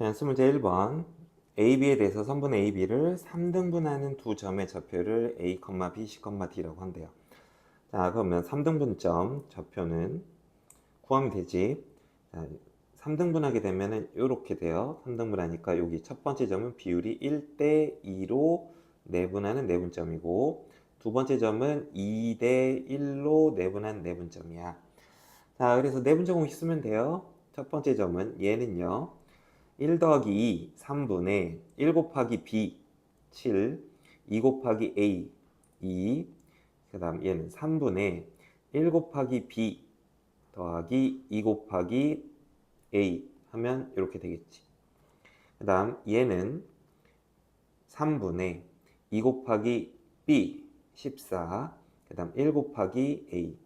21번 AB에 대해서 선분 AB를 3등분하는 두 점의 좌표를 A, B, C, D라고 한대요. 자, 그러면 3등분점 좌표는 구하면 되지. 자, 3등분하게 되면은 이렇게 돼요. 3등분하니까 여기 첫 번째 점은 비율이 1대 2로 내분하는 내분점이고 두 번째 점은 2대 1로 내분한 내분점이야. 자, 그래서 내분점을 쓰면 돼요. 첫 번째 점은 얘는요. 1 더하기 2, 3분의 1 곱하기 b, 7, 2 곱하기 a, 2, 그 다음 얘는 3분의 1 곱하기 b 더하기 2 곱하기 a 하면 이렇게 되겠지. 그 다음 얘는 3분의 2 곱하기 b, 14, 그 다음 1 곱하기 a,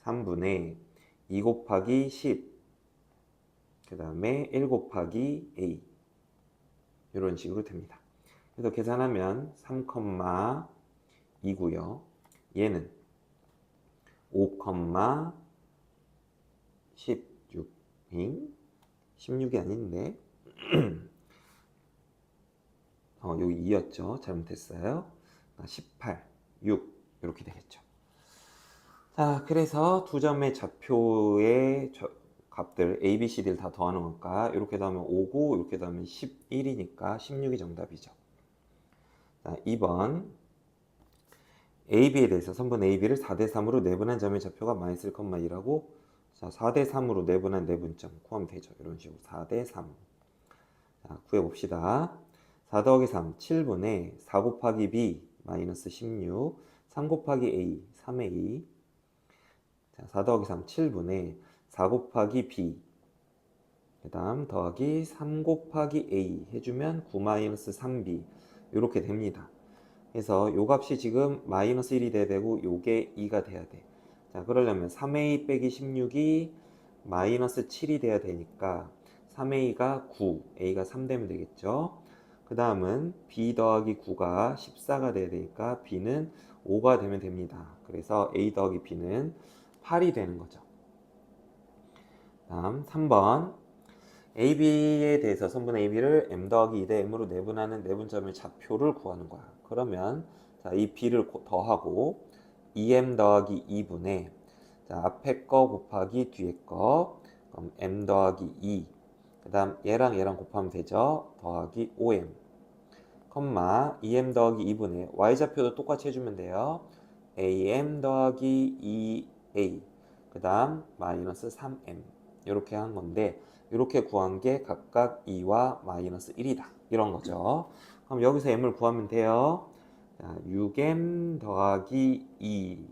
3분의 2 곱하기 10, 그 다음에 1 곱하기 a 이런 식으로 됩니다. 그래서 계산하면 3,2고요. 얘는 5,16. 16이 아닌데 여기 2였죠. 잘못했어요. 18, 6 이렇게 되겠죠. 자, 그래서 두 점의 좌표의 값들 A, B, C, D를 다 더하는 거니까 이렇게 더하면 5고 이렇게 더하면 11이니까 16이 정답이죠. 자, 2번 AB에 대해서 선분 AB를 4대3으로 내분한 점의 좌표가 마이너스 1,2라고. 자, 4대3으로 내분한 내분점 구하면 되죠. 이런 식으로 4대3. 자, 구해봅시다. 4 더하기 3, 7분의 4 곱하기 B, 마이너스 16, 3 곱하기 A, 3A. 자, 4 더하기 3, 7분의 4 곱하기 B, 그 다음 더하기 3 곱하기 A 해주면 9 마이너스 3B 이렇게 됩니다. 그래서 요 값이 지금 마이너스 1이 돼야 되고 요게 2가 돼야 돼. 자, 그러려면 3A 빼기 16이 마이너스 7이 돼야 되니까 3A가 9, A가 3 되면 되겠죠. 그 다음은 B 더하기 9가 14가 돼야 되니까 B는 5가 되면 됩니다. 그래서 A 더하기 B는 8이 되는 거죠. 다음 3번 AB에 대해서 선분 AB를 M 더하기 2대 M으로 내분하는 내분점의 좌표를 구하는 거야. 그러면 자, 이 B를 더하고 2M 더하기 2분의 자, 앞에 거 곱하기 뒤에 거 그럼 M 더하기 2 그 다음 얘랑 얘랑 곱하면 되죠. 더하기 5M 컴마 2M 더하기 2분의 Y좌표도 똑같이 해주면 돼요. AM 더하기 2A 그 다음 마이너스 3M 이렇게 한 건데 이렇게 구한 게 각각 2와 마이너스 1이다 이런 거죠. 그럼 여기서 m을 구하면 돼요. 자, 6m 더하기 2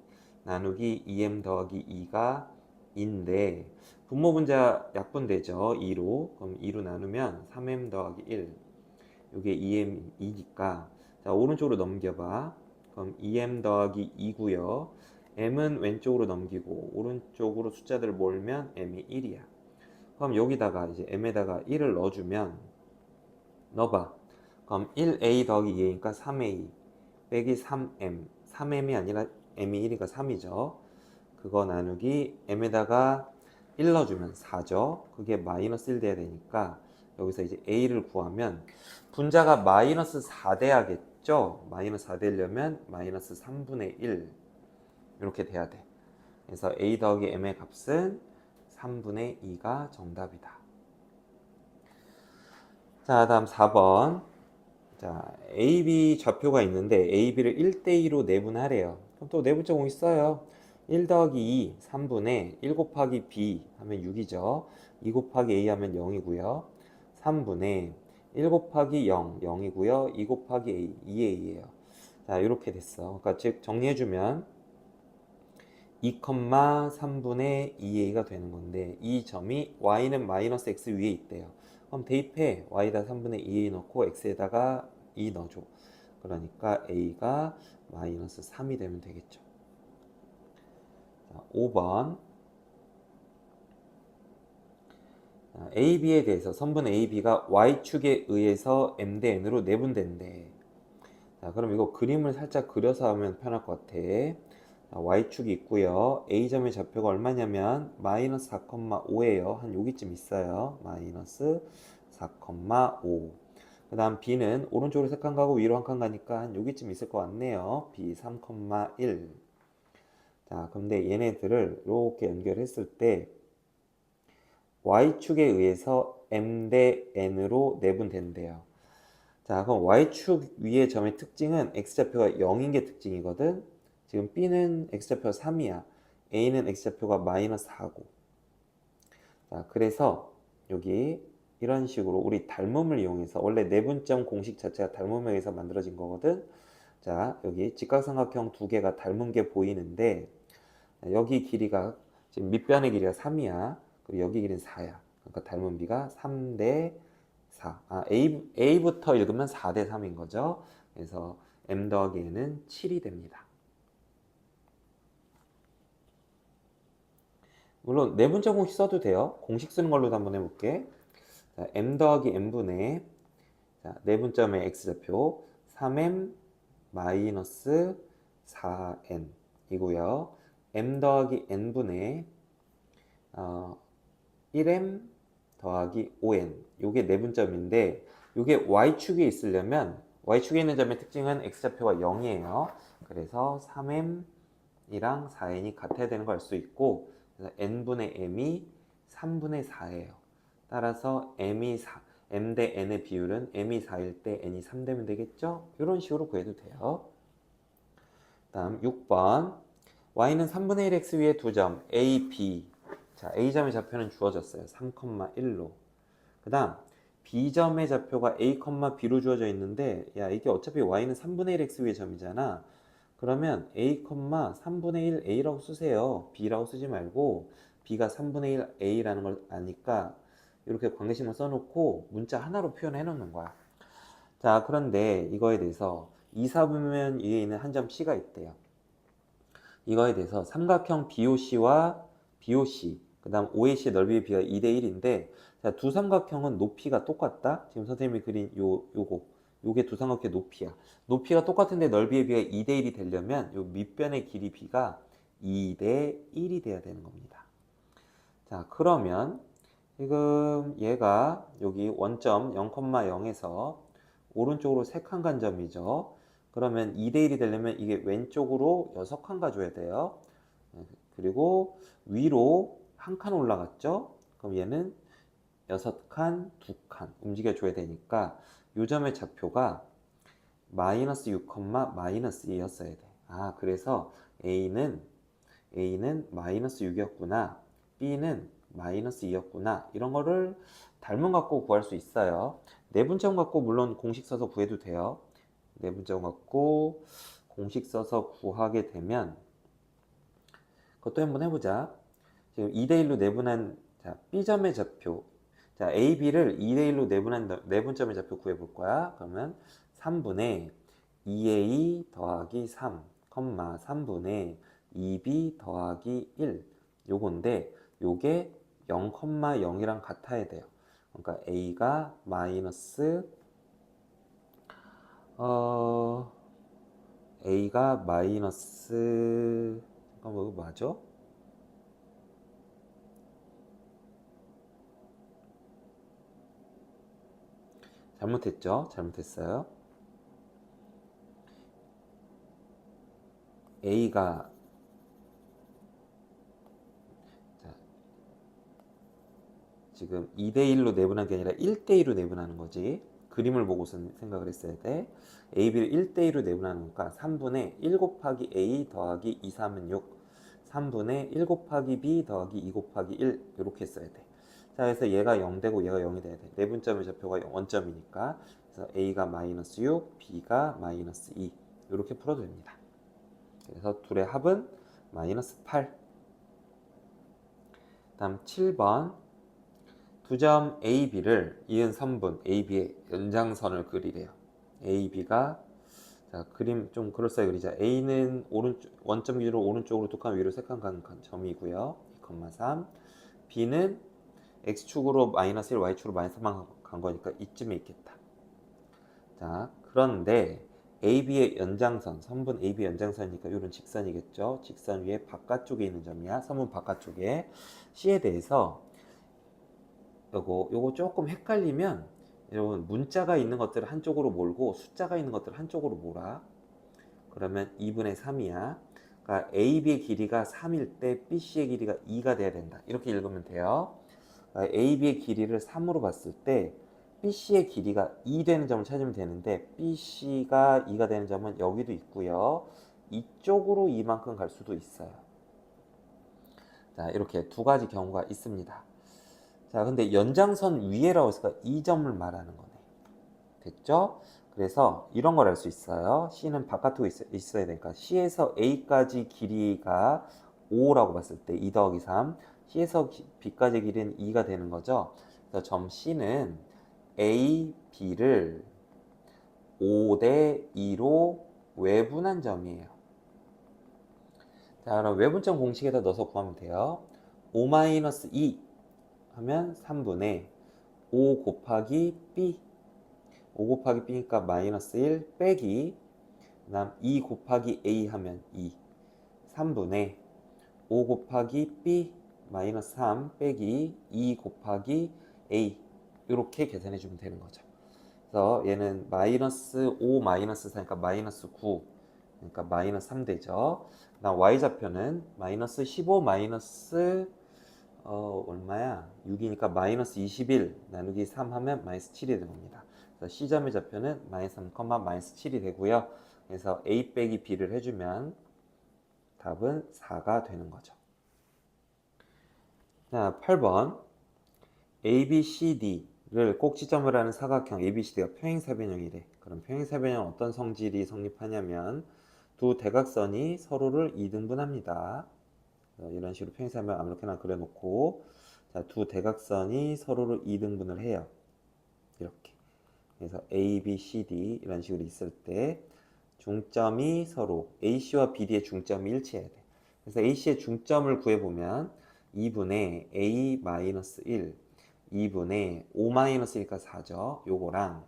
나누기 2m 더하기 2가 2인데 분모 분자 약분되죠. 2로 그럼 2로 나누면 3m 더하기 1 이게 2m 2니까 자, 오른쪽으로 넘겨봐. 그럼 2m 더하기 2고요. m은 왼쪽으로 넘기고 오른쪽으로 숫자들을 몰면 m이 1이야. 그럼 여기다가 이제 m에다가 1을 넣어주면 넣어봐. 그럼 1a 더하기 2a니까 3a 빼기 3m 3m이 아니라 m이 1이니까 3이죠. 그거 나누기 m에다가 1 넣어주면 4죠. 그게 마이너스 1 돼야 되니까 여기서 이제 a를 구하면 분자가 마이너스 4 돼야겠죠. 마이너스 4 되려면 마이너스 3분의 1 이렇게 돼야 돼. 그래서 a 더하기 m의 값은 3분의 2가 정답이다. 자, 다음 4번. 자, AB 좌표가 있는데 AB를 1대2로 내분하래요. 그럼 또 내분점 있어요. 1 더하기 2, 3분의 1 곱하기 B 하면 6이죠. 2 곱하기 A 하면 0이고요. 3분의 1 곱하기 0, 0이고요. 2 곱하기 A, 2A예요. 자, 이렇게 됐어. 그러니까 즉 정리해주면 2,3분의 2a가 되는 건데 이 점이 y는 마이너스 x 위에 있대요. 그럼 대입해. y에다 3분의 2a 넣고 x에다가 2 넣어줘. 그러니까 a가 마이너스 3이 되면 되겠죠. 자, 5번 AB에 대해서 선분 AB가 y축에 의해서 m 대 n으로 내분된대. 자, 그럼 이거 그림을 살짝 그려서 하면 편할 것 같아. y축이 있고요. a점의 좌표가 얼마냐면 마이너스 4,5예요. 한 여기쯤 있어요. 마이너스 4,5. 그 다음 B는 오른쪽으로 3칸 가고 위로 1칸 가니까 한 여기쯤 있을 것 같네요. B 3,1. 자, 그런데 얘네들을 이렇게 연결했을 때 y축에 의해서 m 대 n으로 내분된대요. 자, 그럼 y축 위의 점의 특징은 x좌표가 0인 게 특징이거든. 지금 b는 x좌표가 3이야. a는 x좌표가 마이너스 4고. 자, 그래서 여기 이런 식으로 우리 닮음을 이용해서, 원래 내분점 공식 자체가 닮음에 의해서 만들어진 거거든. 자, 여기 직각삼각형 두 개가 닮은 게 보이는데, 여기 길이가 지금 밑변의 길이가 3이야. 그리고 여기 길이는 4야. 그러니까 닮은 비가 3 대 4. A부터 읽으면 4 대 3인 거죠. 그래서 M 더하기 N은 7이 됩니다. 물론 내분점 공식 써도 돼요. 공식 쓰는 걸로도 한번 해볼게. 자, M 더하기 N분의, 자, 내분점의 X좌표 3M 마이너스 4N 이고요. M 더하기 N분의 1M 더하기 5N, 요게 내분점인데, 요게 Y축에 있으려면, Y축에 있는 점의 특징은 X좌표가 0이에요. 그래서 3M이랑 4N이 같아야 되는 걸 알 수 있고, 그래서 N분의 M이 3분의 4예요. 따라서 M 대 N의 비율은 M이 4일 때 N이 3 되면 되겠죠? 이런 식으로 구해도 돼요. 다음 6번. Y는 3분의 1 X 위에 두 점 A, B. 자, A점의 좌표는 주어졌어요. 3,1로. 그 다음 B점의 좌표가 A, B로 주어져 있는데, 야, 이게 어차피 Y는 3분의 1 X 위의 점이잖아. 그러면 A, 3분의 1 A라고 쓰세요. B라고 쓰지 말고, B가 3분의 1 A라는 걸 아니까 이렇게 관계식만 써놓고 문자 하나로 표현해 놓는 거야. 자, 그런데 이거에 대해서 2, 4분면 위에 있는 한 점 C가 있대요. 이거에 대해서 삼각형 BOC와 BOC, 그 다음 OAC의 넓이의 비가 2대 1인데, 자, 두 삼각형은 높이가 똑같다. 지금 선생님이 그린 요게 두 삼각형의 높이야. 높이가 똑같은데 넓이의 비가 2대 1이 되려면 요 밑변의 길이 비가 2대 1이 돼야 되는 겁니다. 자, 그러면 지금 얘가 여기 원점 0,0에서 오른쪽으로 3칸 간 점이죠. 그러면 2대 1이 되려면 이게 왼쪽으로 6칸 가줘야 돼요. 그리고 위로 한 칸 올라갔죠. 그럼 얘는 6칸, 2칸 움직여줘야 되니까 요 점의 좌표가 마이너스 6, 마이너스 2였어야 돼. 아, 그래서 A는 마이너스 6이었구나. B는 마이너스 2였구나. 이런 거를 닮음 갖고 구할 수 있어요. 내분점 갖고 물론 공식 써서 구해도 돼요. 내분점 갖고 공식 써서 구하게 되면, 그것도 한번 해보자. 지금 2대 1로 내분한, 자, B점의 좌표. 자, A, B를 2대 1로 내분한 내분점의 좌표 구해볼 거야. 그러면 3분의 2A 더하기 3, 3분의 2B 더하기 1. 요건데, 요게 0,0이랑 같아야 돼요. 그러니까 A가 마이너스, A가 마이너스, 잠깐만, 이거 맞아? 잘못했죠? 잘못했어요. A가, 자, 지금 2대1로 내분한 게 아니라 1대2로 내분하는 거지. 그림을 보고서 생각을 했어야 돼. A, B를 1대2로 내분하는 거니까 3분의 1 곱하기 A 더하기 2, 3은 6. 3분의 1 곱하기 B 더하기 2 곱하기 1. 이렇게 써야 돼. 자, 그래서 얘가 0 되고 얘가 0이 돼야 돼. 내분점의 좌표가 원점이니까. 그래서 A가 마이너스 6, B가 마이너스 2. 이렇게 풀어도 됩니다. 그래서 둘의 합은 마이너스 8. 다음 7번. 두 점 A, B를 이은 선분 A, B의 연장선을 그리래요. A, B가, 자, 그림 좀 그럴싸하게 그리자. A는 오른쪽 원점 기준으로 오른쪽으로 2칸 위로 3칸 간 점이고요. 2,3. B는 X축으로 마이너스 1, Y축으로 마이너스 3간 간 거니까 이쯤에 있겠다. 자, 그런데 AB의 연장선, 선분 AB 연장선이니까 이런 직선이겠죠. 직선 위에 바깥쪽에 있는 점이야. 선분 바깥쪽에. C에 대해서 요거 조금 헷갈리면 여러분 문자가 있는 것들을 한쪽으로 몰고 숫자가 있는 것들을 한쪽으로 몰아. 그러면 2분의 3이야. 그러니까 AB의 길이가 3일 때 BC의 길이가 2가 돼야 된다. 이렇게 읽으면 돼요. 그러니까 AB의 길이를 3으로 봤을 때 BC의 길이가 2 되는 점을 찾으면 되는데 BC가 2가 되는 점은 여기도 있고요. 이쪽으로 이만큼 갈 수도 있어요. 자, 이렇게 두 가지 경우가 있습니다. 자, 근데 연장선 위에라고 했으니까 이 점을 말하는 거네. 됐죠? 그래서 이런 걸 알 수 있어요. C는 바깥으로 있어야 되니까 C에서 A까지 길이가 5라고 봤을 때 2 더하기 3, C에서 B까지 길이는 2가 되는 거죠. 그래서 점 C는 A, B를 5 대 2로 외분한 점이에요. 자, 그럼 외분점 공식에다 넣어서 구하면 돼요. 5-2 하면 3분의 5 곱하기 B, 5 곱하기 B니까 마이너스 1 빼기 그 다음 2 곱하기 A 하면 2, 3분의 5 곱하기 B 마이너스 3 빼기 2 곱하기 A, 이렇게 계산해 주면 되는 거죠. 그래서 얘는 마이너스 5 마이너스 4니까 마이너스 9, 그러니까 마이너스 3 되죠. 그 다음 Y좌표는 마이너스 15 마이너스 얼마야? 6이니까 마이너스 21 나누기 3 하면 마이너스 7이 되는 겁니다. 그래서 C점의 좌표는 마이너스 3, 마이너스 7이 되고요. 그래서 A 빼기 B를 해주면 답은 4가 되는 거죠. 자, 8번 ABCD를 꼭지점을 하는 사각형 ABCD가 평행사변형이래. 그럼 평행사변형 어떤 성질이 성립하냐면 두 대각선이 서로를 이등분합니다. 이런 식으로 평행사변 아무렇게나 그려놓고, 자, 두 대각선이 서로를 이등분을 해요. 이렇게. 그래서 A, B, C, D 이런 식으로 있을 때 중점이 서로 AC와 BD의 중점이 일치해야 돼. 그래서 AC의 중점을 구해보면 2분의 A-1, 2분의 5-1이니까 4죠. 요거랑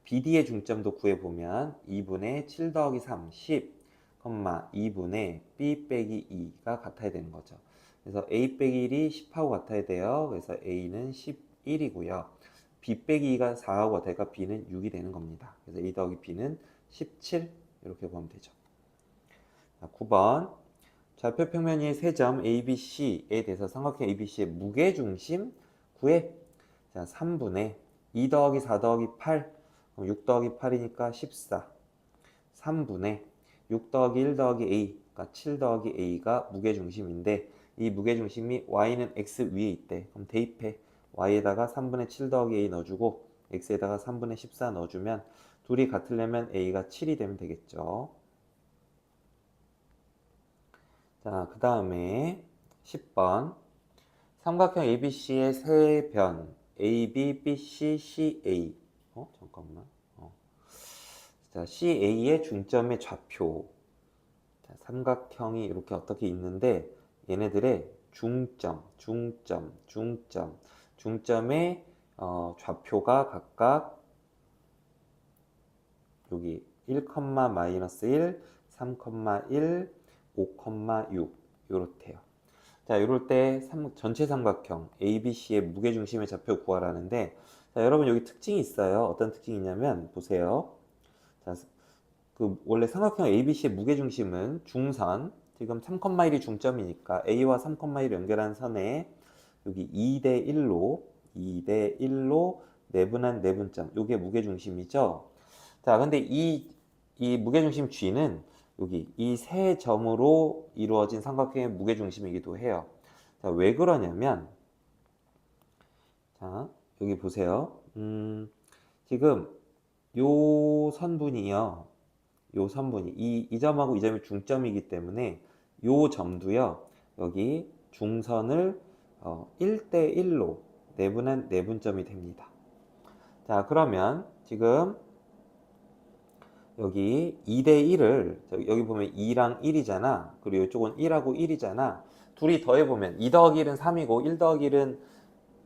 BD의 중점도 구해보면 2분의 7 더하기 3, 10, 2분의 B 빼기 2가 같아야 되는 거죠. 그래서 A 빼기 1이 10하고 같아야 돼요. 그래서 A는 11이고요. B 빼기 2가 4하고 같으니까 B는 6이 되는 겁니다. 그래서 A 더하기 B는 17, 이렇게 보면 되죠. 자, 9번 좌표 평면이 세 점 ABC에 대해서 삼각형 ABC의 무게중심 구해. 자, 3분의 2 더하기 4 더하기 8, 그럼 6 더하기 8이니까 14, 3분의 6 더하기 1 더하기 A, 그러니까 7 더하기 A가 무게중심인데 이 무게중심이 Y는 X 위에 있대. 그럼 대입해. Y에다가 3분의 7 더하기 A 넣어주고 X에다가 3분의 14 넣어주면 둘이 같으려면 A가 7이 되면 되겠죠. 자, 그 다음에 10번 삼각형 ABC의 세 변 AB, BC, CA. 잠깐만. 자, CA의 중점의 좌표. 자, 삼각형이 이렇게 어떻게 있는데 얘네들의 중점의 좌표가 각각 여기 1, 마이너스 1, 3, 1, 5,6 요렇대요. 자, 이럴 때 전체 삼각형 ABC의 무게중심의 좌표 구하라는데, 자, 여러분 여기 특징이 있어요. 어떤 특징이 있냐면 보세요. 자, 원래 삼각형 ABC의 무게중심은 중선, 지금 3,1이 중점이니까 A와 3,1을 연결한 선에 여기 2대 1로 내분한 내분점, 요게 무게중심이죠. 자, 근데 이 무게중심 G는 여기 이 세 점으로 이루어진 삼각형의 무게중심이기도 해요. 자, 왜 그러냐면, 자, 여기 보세요. 지금 요 선분이요. 요 선분이 이 점하고 이 점이 중점이기 때문에 요 점도요. 여기 중선을 1대 1로 내분한 내분점이 됩니다. 자, 그러면 지금 여기 2대 1을 여기 보면 2랑 1이잖아. 그리고 이쪽은 1하고 1이잖아. 둘이 더해보면 2 더하기 1은 3이고 1 더하기 1은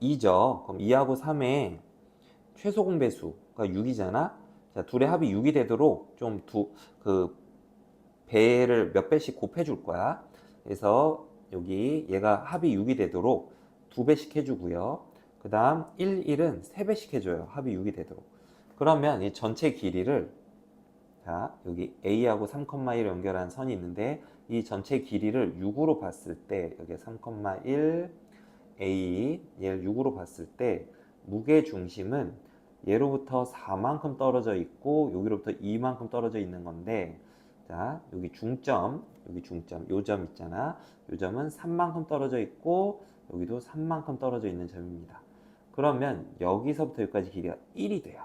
2죠. 그럼 2하고 3의 최소 공배수가 6이잖아. 자, 둘의 합이 6이 되도록 좀 배를 몇 배씩 곱해줄 거야. 그래서 여기 얘가 합이 6이 되도록 2배씩 해주고요. 그 다음 1, 1은 3배씩 해줘요. 합이 6이 되도록. 그러면 이 전체 길이를, 자, 여기 A하고 3,1을 연결한 선이 있는데 이 전체 길이를 6으로 봤을 때, 여기 3,1 A, 얘를 6으로 봤을 때 무게 중심은 얘로부터 4만큼 떨어져 있고 여기로부터 2만큼 떨어져 있는 건데, 자, 여기 중점, 요 점 있잖아. 요 점은 3만큼 떨어져 있고 여기도 3만큼 떨어져 있는 점입니다. 그러면 여기서부터 여기까지 길이가 1이 돼요.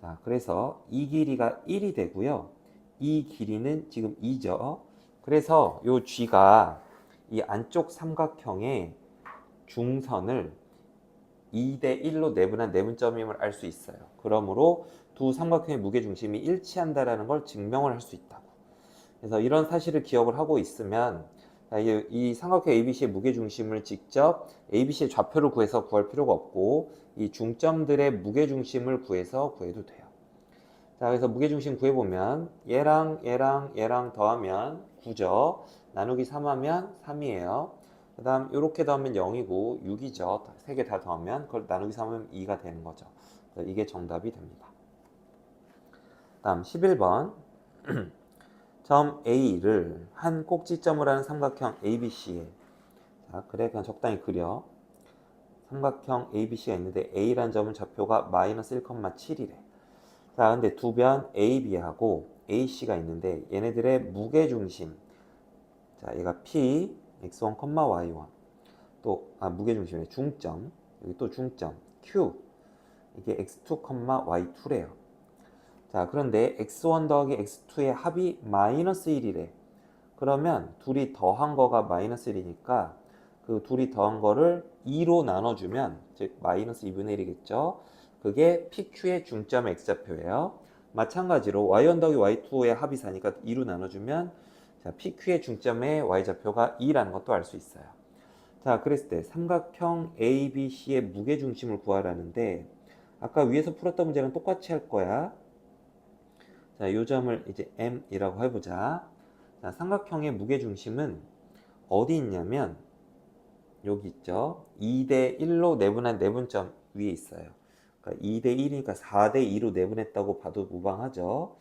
자, 그래서 이 길이가 1이 되고요. 이 길이는 지금 2죠. 그래서 요 G가 이 안쪽 삼각형의 중선을 2대 1로 내분한 내분점임을 알 수 있어요. 그러므로 두 삼각형의 무게중심이 일치한다라는 걸 증명을 할 수 있다고. 그래서 이런 사실을 기억을 하고 있으면 이 삼각형 ABC의 무게중심을 직접 ABC의 좌표를 구해서 구할 필요가 없고 이 중점들의 무게중심을 구해서 구해도 돼요. 자, 그래서 무게중심 구해보면 얘랑 더하면 9죠. 나누기 3하면 3이에요. 그 다음 이렇게 더하면 0이고 6이죠. 세 개 다 더하면 그걸 나누기 3하면 2가 되는 거죠. 이게 정답이 됩니다. 다음 11번 점 A를 한 꼭지점을 하는 삼각형 ABC에, 자, 그래 그냥 적당히 그려. 삼각형 ABC가 있는데 A라는 점은 좌표가 마이너스 1,7이래. 자, 근데 두 변 AB하고 AC가 있는데 얘네들의 무게중심, 자, 얘가 P, X1, Y1. 또, 무게중심의 중점, 여기 또 중점, Q, 이게 X2, Y2래요. 자, 그런데 X1 더하기 X2의 합이 마이너스 1이래. 그러면 둘이 더한 거가 마이너스 1이니까 그 둘이 더한 거를 2로 나눠주면, 즉 마이너스 2분의 1이겠죠. 그게 PQ의 중점 X좌표예요. 마찬가지로 Y1 더하기 Y2의 합이 4니까 2로 나눠주면, 자, PQ의 중점의 Y좌표가 2라는 것도 알 수 있어요. 자, 그랬을 때 삼각형 ABC의 무게중심을 구하라는데 아까 위에서 풀었던 문제랑 똑같이 할 거야. 자, 요 점을 이제 M이라고 해보자. 자, 삼각형의 무게중심은 어디 있냐면 여기 있죠. 2대 1로 내분한 내분점 위에 있어요. 그러니까 2대 1이니까 4대 2로 내분했다고 봐도 무방하죠.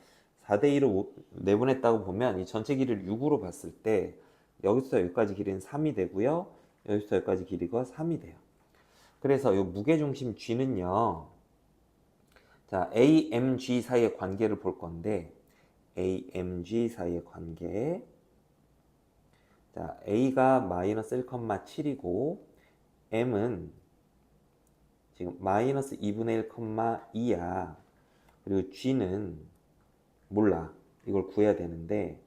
4대 2로 내분했다고 보면 이 전체 길이를 6으로 봤을 때 여기서 여기까지 길이는 3이 되고요. 여기서 여기까지 길이가 3이 돼요. 그래서 이 무게중심 G는요. 자, AMG 사이의 관계를 볼 건데 AMG 사이의 관계, 자, A가 마이너스 1,7이고 M은 지금 마이너스 2분의 1,2야. 그리고 G는 몰라. 이걸 구해야 되는데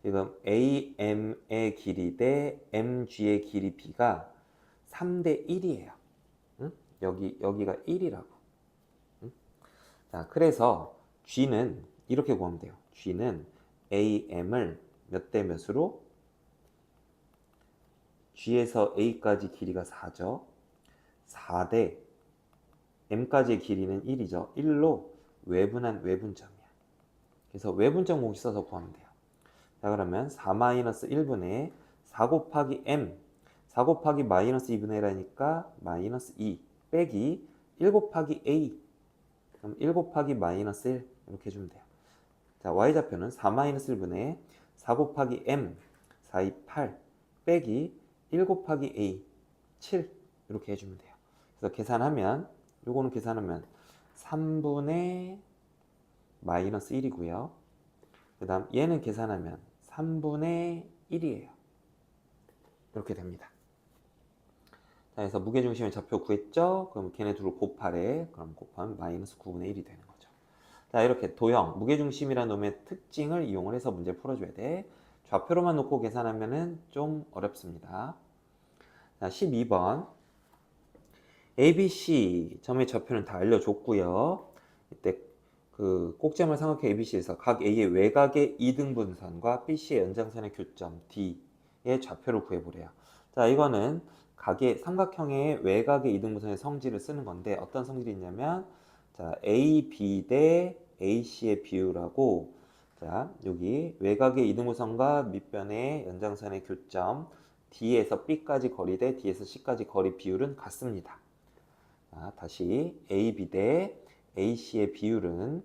지금 AM의 길이 대 MG의 길이 B가 3대 1이에요. 응? 여기가 1이라고. 응? 자, 그래서 G는 이렇게 구하면 돼요. G는 AM을 몇 대 몇으로? G에서 A까지 길이가 4죠. 4대 M까지의 길이는 1이죠. 1로 외분한 외분점이야. 그래서 외분점 공식 써서 구하면 돼요. 자, 그러면 4-1분의 4 곱하기 M, 4 곱하기 마이너스 2분의 1하니까 마이너스 2 빼기 1 곱하기 A, 그럼 1 곱하기 마이너스 1 이렇게 해주면 돼요. 자, Y좌표는 4-1분의 4 곱하기 M, 4, 2, 8 빼기 1 곱하기 A, 7 이렇게 해주면 돼요. 그래서 계산하면, 요거는 계산하면 3분의 마이너스 1이고요. 그 다음 얘는 계산하면 3분의 1이에요. 이렇게 됩니다. 자, 그래서 무게중심의 좌표 구했죠? 그럼 걔네 둘을 곱하래. 그럼 곱하면 마이너스 9분의 1이 되는 거죠. 자, 이렇게 도형, 무게중심이라는 놈의 특징을 이용을 해서 문제 풀어줘야 돼. 좌표로만 놓고 계산하면은 좀 어렵습니다. 자, 12번. ABC 점의 좌표는 다 알려줬고요. 이때 그 꼭지점을 삼각형 ABC에서 각 A의 외곽의 이등분선과 BC의 연장선의 교점 D의 좌표를 구해보래요. 자, 이거는 각의 삼각형의 외곽의 이등분선의 성질을 쓰는 건데 어떤 성질이 있냐면, 자, AB 대 AC의 비율하고, 자, 여기 외곽의 이등분선과 밑변의 연장선의 교점 D에서 B까지 거리 대 D에서 C까지 거리 비율은 같습니다. 자, 다시 AB 대 AC의 비율은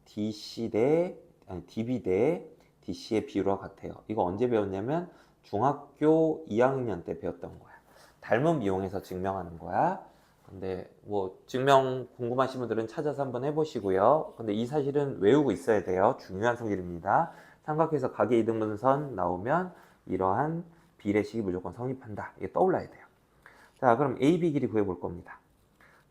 DB 대 DC의 비율과 같아요. 이거 언제 배웠냐면 중학교 2학년 때 배웠던 거야. 닮은 이용해서 증명하는 거야. 근데 뭐 증명 궁금하신 분들은 찾아서 한번 해보시고요. 근데 이 사실은 외우고 있어야 돼요. 중요한 성질입니다. 삼각형에서 각의 이등분선 나오면 이러한 비례식이 무조건 성립한다. 이게 떠올라야 돼요. 자, 그럼 AB 길이 구해볼 겁니다.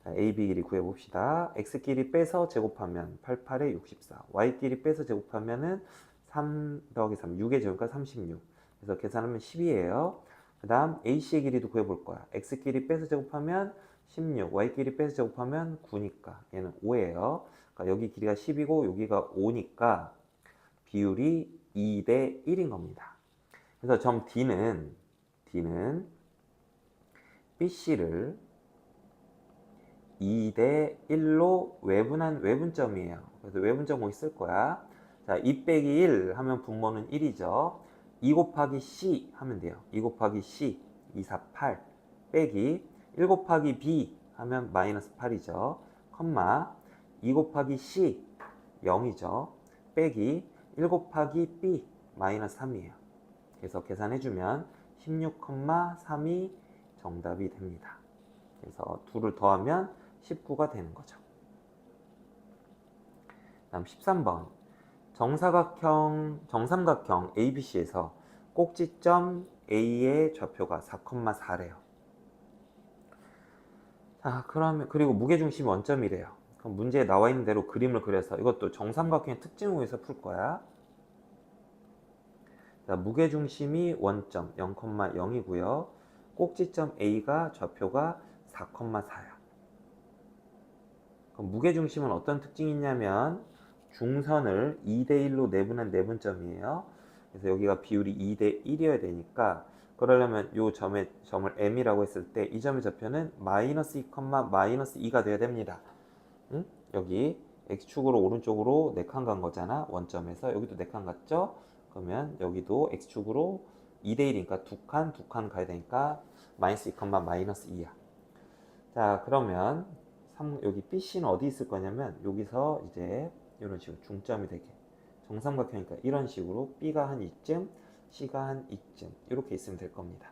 자, AB 길이 구해봅시다. X 길이 빼서 제곱하면 88에 64. Y 길이 빼서 제곱하면은 3 더하기 3, 6의 제곱이니까 36. 그래서 계산하면 10이에요. 그 다음 AC의 길이도 구해볼 거야. X 길이 빼서 제곱하면 16, Y 길이 빼서 제곱하면 9니까 얘는 5예요. 그러니까 여기 길이가 10이고 여기가 5니까 비율이 2 대 1인 겁니다. 그래서 점 D는 BC를 2 대 1로 외분한 외분점이에요. 그래서 외분점 거기 쓸 거야. 자, 2 빼기 1 하면 분모는 1이죠. 2 곱하기 C 하면 돼요. 2 곱하기 C 2, 4, 8 빼기 1 곱하기 B 하면 마이너스 8이죠. 컴마 2 곱하기 C 0이죠. 빼기 1 곱하기 B 마이너스 3이에요. 그래서 계산해주면 16,3이 정답이 됩니다. 그래서 2를 더하면 19가 되는 거죠. 다음 13번. 정삼각형 ABC에서 꼭지점 A의 좌표가 4,4래요. 자, 그리고 무게중심이 원점이래요. 그럼 문제에 나와 있는 대로 그림을 그려서 이것도 정삼각형의 특징을 위해서 풀 거야. 자, 무게중심이 원점 0,0이고요. 꼭지점 A가 좌표가 4,4야. 그럼 무게중심은 어떤 특징이 있냐면 중선을 2대1로 내분한 내분점이에요. 그래서 여기가 비율이 2대1이어야 되니까 그러려면 이 점을 M이라고 했을 때 이 점의 좌표는 마이너스 2, 마이너스 2가 돼야 됩니다. 응? 여기 X축으로 오른쪽으로 4칸 간 거잖아. 원점에서 여기도 4칸 갔죠? 그러면 여기도 X축으로 2대1이니까 2칸 가야 되니까 마이너스 2, 마이너스 2야. 자, 그러면 여기 BC는 어디 있을 거냐면 여기서 이제 이런 식으로 중점이 되게 정삼각형이니까 이런 식으로 B가 한 이쯤, C가 한 이쯤 이렇게 있으면 될 겁니다.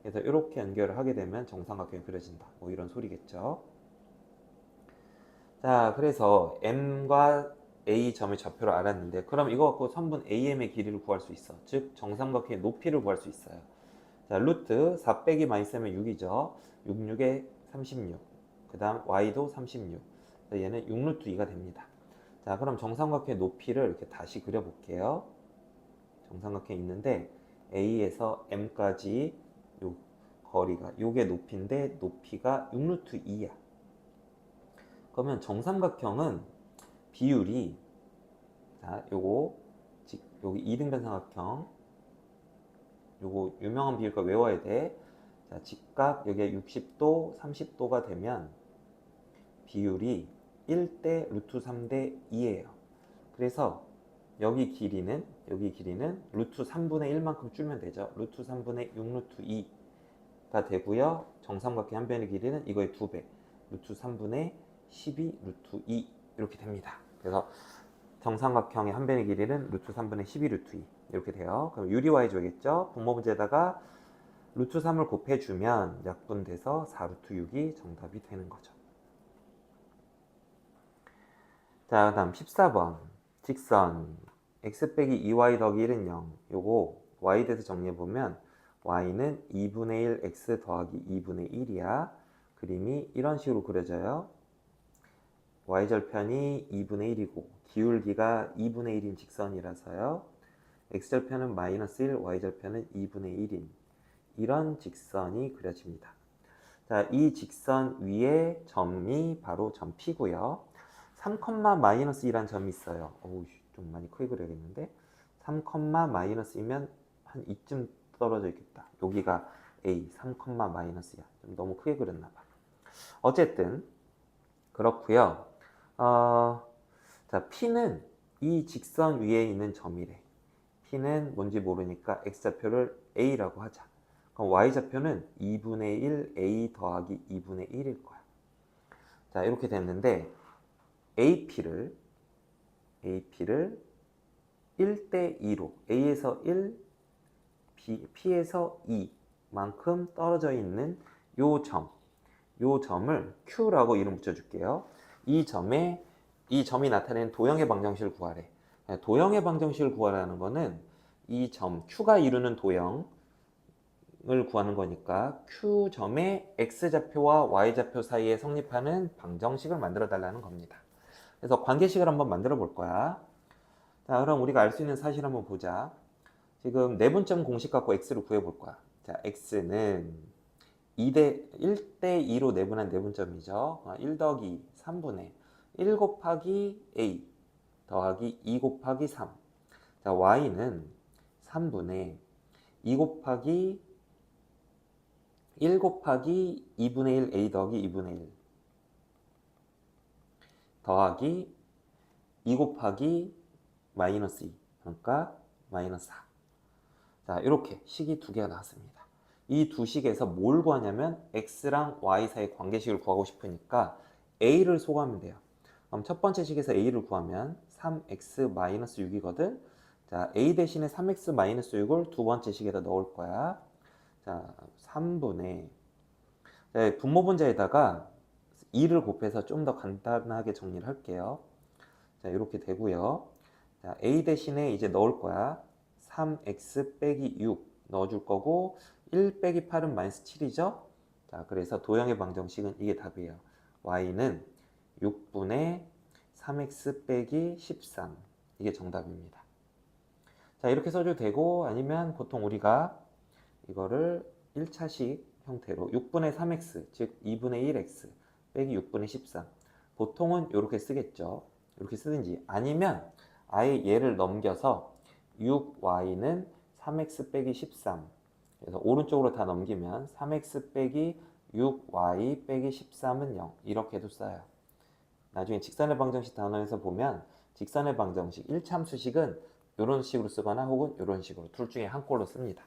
그래서 이렇게 연결을 하게 되면 정삼각형이 그려진다. 뭐 이런 소리겠죠. 자, 그래서 M과 A 점의 좌표를 알았는데 그럼 이거 갖고 선분 AM의 길이를 구할 수 있어. 즉 정삼각형의 높이를 구할 수 있어요. 자, 루트 4 빼기 마이너스 하면 6이죠. 6, 6에 36. 그 다음 y도 36. 얘는 6루트 2가 됩니다. 자, 그럼 정삼각형의 높이를 이렇게 다시 그려볼게요. 정삼각형이 있는데 A에서 M까지 요 거리가 요게 높이인데 높이가 6루트 2야. 그러면 정삼각형은 비율이 자, 여기 이등변 삼각형 요거 유명한 비율과 외워야 돼. 자, 직각 여기에 60도, 30도가 되면 비율이 1대 루트 3대 2예요. 그래서 여기 길이는 루트 3분의 1만큼 줄면 되죠. 루트 3분의 6 루트 2가 되고요. 정삼각형 한 변의 길이는 이거의 2배. 루트 3분의 12 루트 2 이렇게 됩니다. 그래서 정삼각형의 한 변의 길이는 루트 3분의 12 루트 2 이렇게 돼요. 그럼 유리와 해줘야겠죠. 분모 문제에다가 루트 3을 곱해주면 약분돼서 4 루트 6이 정답이 되는 거죠. 자, 다음 14번. 직선 x 빼기 2y 더하기 1은 0. 요거 y 대해서 정리해보면 y는 2분의 1 x 더하기 2분의 1이야. 그림이 이런 식으로 그려져요. y절편이 2분의 1이고 기울기가 2분의 1인 직선이라서요. x절편은 마이너스 1, y절편은 2분의 1인 이런 직선이 그려집니다. 자, 이 직선 위에 점이 바로 점 P고요. 3, 마이너스 2라는 점이 있어요. 어우, 좀 많이 크게 그려야겠는데 3, 마이너스이면 한 이쯤 떨어져 있겠다. 여기가 A, 3, 마이너스야. 좀 너무 크게 그렸나 봐. 어쨌든 그렇고요. 자, P는 이 직선 위에 있는 점이래. P는 뭔지 모르니까 X좌표를 A라고 하자. 그럼 y좌표는 2분의 1 a 더하기 2분의 1일 거야. 자, 이렇게 됐는데 AP를 1대 2로 A에서 1, P에서 2만큼 떨어져 있는 요 점을 Q라고 이름 붙여줄게요. 이 점이 나타내는 도형의 방정식을 구하래. 도형의 방정식을 구하라는 거는 이 점 Q가 이루는 도형을 구하는 거니까 Q점의 X좌표와 Y좌표 사이에 성립하는 방정식을 만들어 달라는 겁니다. 그래서 관계식을 한번 만들어 볼 거야. 자, 그럼 우리가 알 수 있는 사실 한번 보자. 지금 내분점 공식 갖고 x를 구해볼 거야. 자, x는 1대 2로 내분한 내분점이죠. 1 더하기 3분의 1 곱하기 a 더하기 2 곱하기 3. 자, y는 3분의 2 곱하기 1 곱하기 2분의 1 a 더하기 2분의 1 더하기 2 곱하기 마이너스 2, 그러니까 마이너스 4. 자, 이렇게 식이 두 개가 나왔습니다. 이 두 식에서 뭘 구하냐면 x랑 y 사이 관계식을 구하고 싶으니까 a를 소구하면 돼요. 그럼 첫 번째 식에서 a를 구하면 3x-6이거든. 자, a 대신에 3x-6을 두 번째 식에다 넣을 거야. 자, 3분의 분모 분자에다가 2를 곱해서 좀 더 간단하게 정리를 할게요. 자, 이렇게 되고요. 자, a 대신에 이제 넣을 거야. 3x 빼기 6 넣어줄 거고 1 빼기 8은 마이너스 7이죠. 자, 그래서 도형의 방정식은 이게 답이에요. y는 6분의 3x 빼기 13, 이게 정답입니다. 자, 이렇게 써줘도 되고 아니면 보통 우리가 이거를 1차식 형태로 6분의 3x 즉 2분의 1x 빼기 6분의 13, 보통은 이렇게 쓰겠죠. 이렇게 쓰든지 아니면 아예 얘를 넘겨서 6y는 3x 빼기 13, 그래서 오른쪽으로 다 넘기면 3x 빼기 6y 빼기 13은 0, 이렇게도 써요. 나중에 직선의 방정식 단원에서 보면 직선의 방정식 1참수식은 이런 식으로 쓰거나 혹은 이런 식으로 둘 중에 한 꼴로 씁니다.